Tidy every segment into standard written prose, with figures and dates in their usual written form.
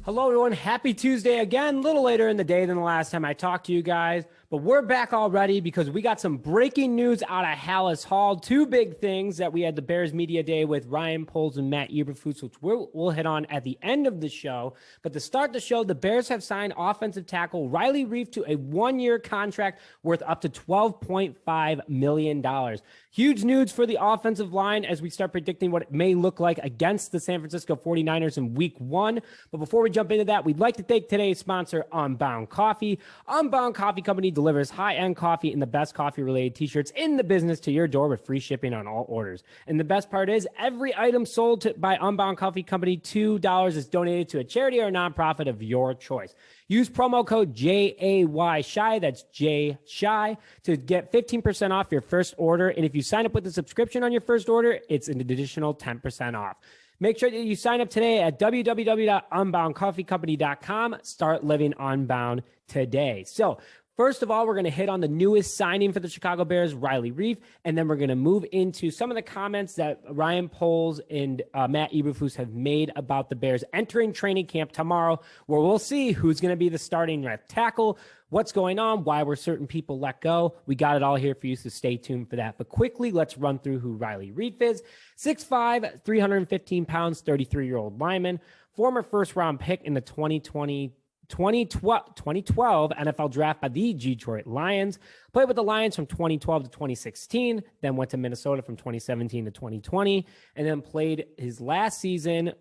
Hello, everyone. Happy Tuesday again. A little later in the day than the last time I talked to you guys, but we're back already because we got some breaking news out of Halas Hall. Two big things that we had the Bears Media Day with Ryan Poles and Matt Eberflus, which we'll hit on at the end of the show. But to start the show, the Bears have signed offensive tackle Riley Reiff to a one-year contract worth up to $12.5 million. Huge news for the offensive line as we start predicting what it may look like against the San Francisco 49ers in week one. But before we jump into that, we'd like to thank today's sponsor, Unbound Coffee. Unbound Coffee Company delivers high-end coffee and the best coffee-related t-shirts in the business to your door with free shipping on all orders. And the best part is every item sold by Unbound Coffee Company, $2 is donated to a charity or a nonprofit of your choice. Use promo code JAYSHY, that's JSHY, to get 15% off your first order. And if you sign up with a subscription on your first order, it's an additional 10% off. Make sure that you sign up today at www.unboundcoffeecompany.com. Start living unbound today. So, first of all, we're going to hit on the newest signing for the Chicago Bears, Riley Reiff, and then we're going to move into some of the comments that Ryan Poles and Matt Eberflus have made about the Bears entering training camp tomorrow, where we'll see who's going to be the starting left tackle, what's going on, why were certain people let go. We got it all here for you, so stay tuned for that. But quickly, let's run through who Riley Reiff is. 6'5", 315 pounds, 33-year-old lineman, former first-round pick in the 2012 NFL draft by the Detroit Lions, played with the Lions from 2012 to 2016, then went to Minnesota from 2017 to 2020, and then played his last season to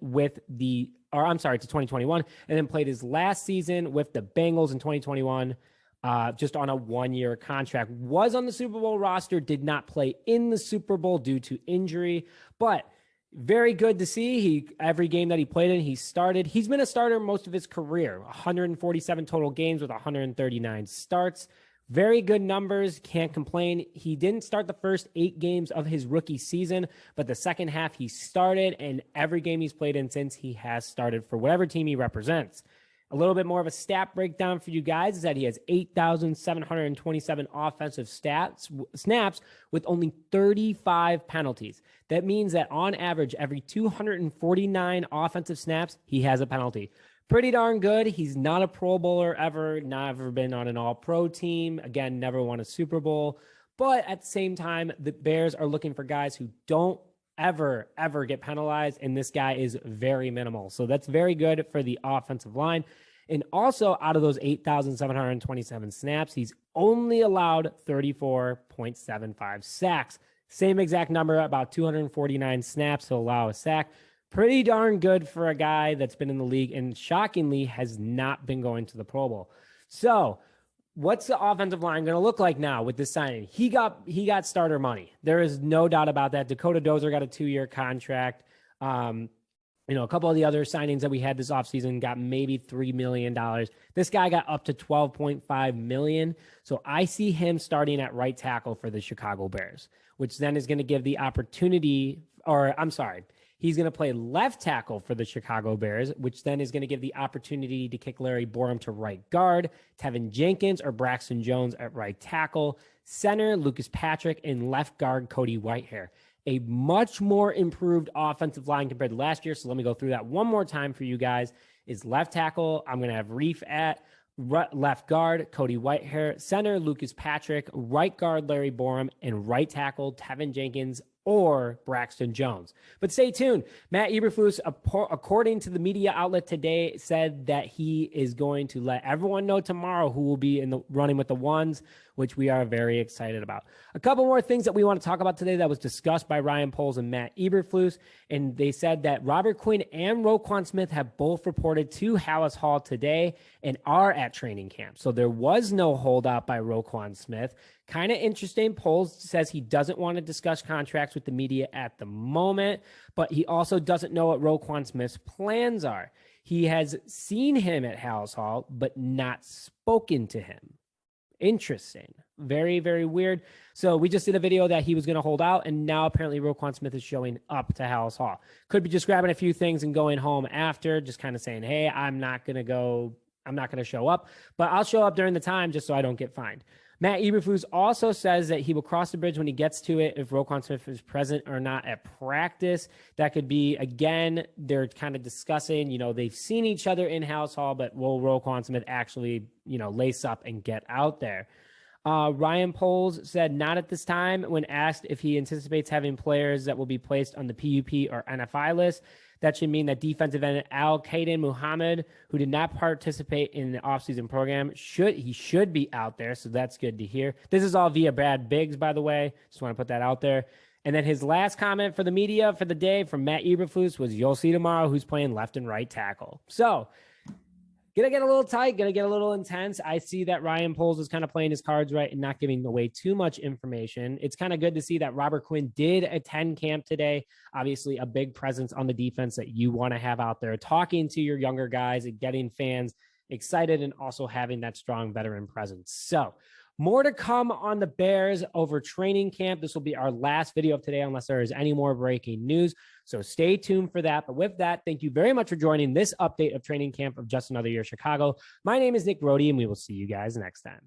2021, and then played his last season with the Bengals in 2021, just on a one-year contract. Was on the Super Bowl roster, did not play in the Super Bowl due to injury, but very good to see. Every game that he played in, he started. He's been a starter most of his career, 147 total games with 139 starts. Very good numbers, can't complain. He didn't start the first 8 games of his rookie season, but the second half he started, and every game he's played in since he has started for whatever team he represents. A little bit more of a stat breakdown for you guys is that he has 8,727 offensive snaps with only 35 penalties. That means that on average, every 249 offensive snaps, he has a penalty. Pretty darn good. He's not a Pro Bowler ever, never been on an All-Pro team. Again, never won a Super Bowl. But at the same time, the Bears are looking for guys who don't ever get penalized, and this guy is very minimal. So that's very good for the offensive line. And also, out of those 8,727 snaps, he's only allowed 34.75 sacks. Same exact number, about 249 snaps to allow a sack. Pretty darn good for a guy that's been in the league and shockingly has not been going to the Pro Bowl. So what's the offensive line going to look like now with this signing? He got starter money. There is no doubt about that. Dakota Dozer got a 2-year contract. A couple of the other signings that we had this offseason got maybe $3 million. This guy got up to $12.5 million. So I see him starting at right tackle for the Chicago Bears, which then is going to give the opportunity, he's going to play left tackle for the Chicago Bears, which then is going to give the opportunity to kick Larry Borom to right guard, Tevin Jenkins or Braxton Jones at right tackle, center Lucas Patrick, and left guard Cody Whitehair. A much more improved offensive line compared to last year. So let me go through that one more time for you guys. Is left tackle, I'm going to have Rieff at left guard, Cody Whitehair, center Lucas Patrick, right guard Larry Borom, and right tackle Tevin Jenkins or Braxton Jones. But stay tuned. Matt Eberflus, according to the media outlet today, said that he is going to let everyone know tomorrow who will be in the running with the ones, which we are very excited about. A couple more things that we want to talk about today that was discussed by Ryan Poles and Matt Eberflus, and they said that Robert Quinn and Roquan Smith have both reported to Halas Hall today and are at training camp. So there was no holdout by Roquan Smith. Kind of interesting. Poles says he doesn't want to discuss contracts with the media at the moment, but he also doesn't know what Roquan Smith's plans are. He has seen him at Halas Hall, but not spoken to him. Interesting. Very, very weird. So we just did a video that he was going to hold out, and now apparently Roquan Smith is showing up to Halas Hall. Could be just grabbing a few things and going home after, just kind of saying, hey, I'm not going to show up, but I'll show up during the time just so I don't get fined. Matt Eberflus also says that he will cross the bridge when he gets to it if Roquan Smith is present or not at practice. That could be, again, they're kind of discussing, they've seen each other in Halas Hall, but will Roquan Smith actually, lace up and get out there? Ryan Poles said not at this time when asked if he anticipates having players that will be placed on the PUP or NFI list. That should mean that defensive end Al-Qaeda Muhammad, who did not participate in the offseason program, should be out there. So that's good to hear. This is all via Brad Biggs, by the way. Just want to put that out there. And then his last comment for the media for the day from Matt Eberflus was, you'll see tomorrow who's playing left and right tackle. So gonna get a little tight, gonna get a little intense. I see that Ryan Poles is kind of playing his cards right and not giving away too much information. It's kind of good to see that Robert Quinn did attend camp today. Obviously, a big presence on the defense that you want to have out there, talking to your younger guys and getting fans excited, and also having that strong veteran presence. So more to come on the Bears over training camp. This will be our last video of today, unless there is any more breaking news. So stay tuned for that. But with that, thank you very much for joining this update of training camp of Just Another Year Chicago. My name is Nick Brody, and we will see you guys next time.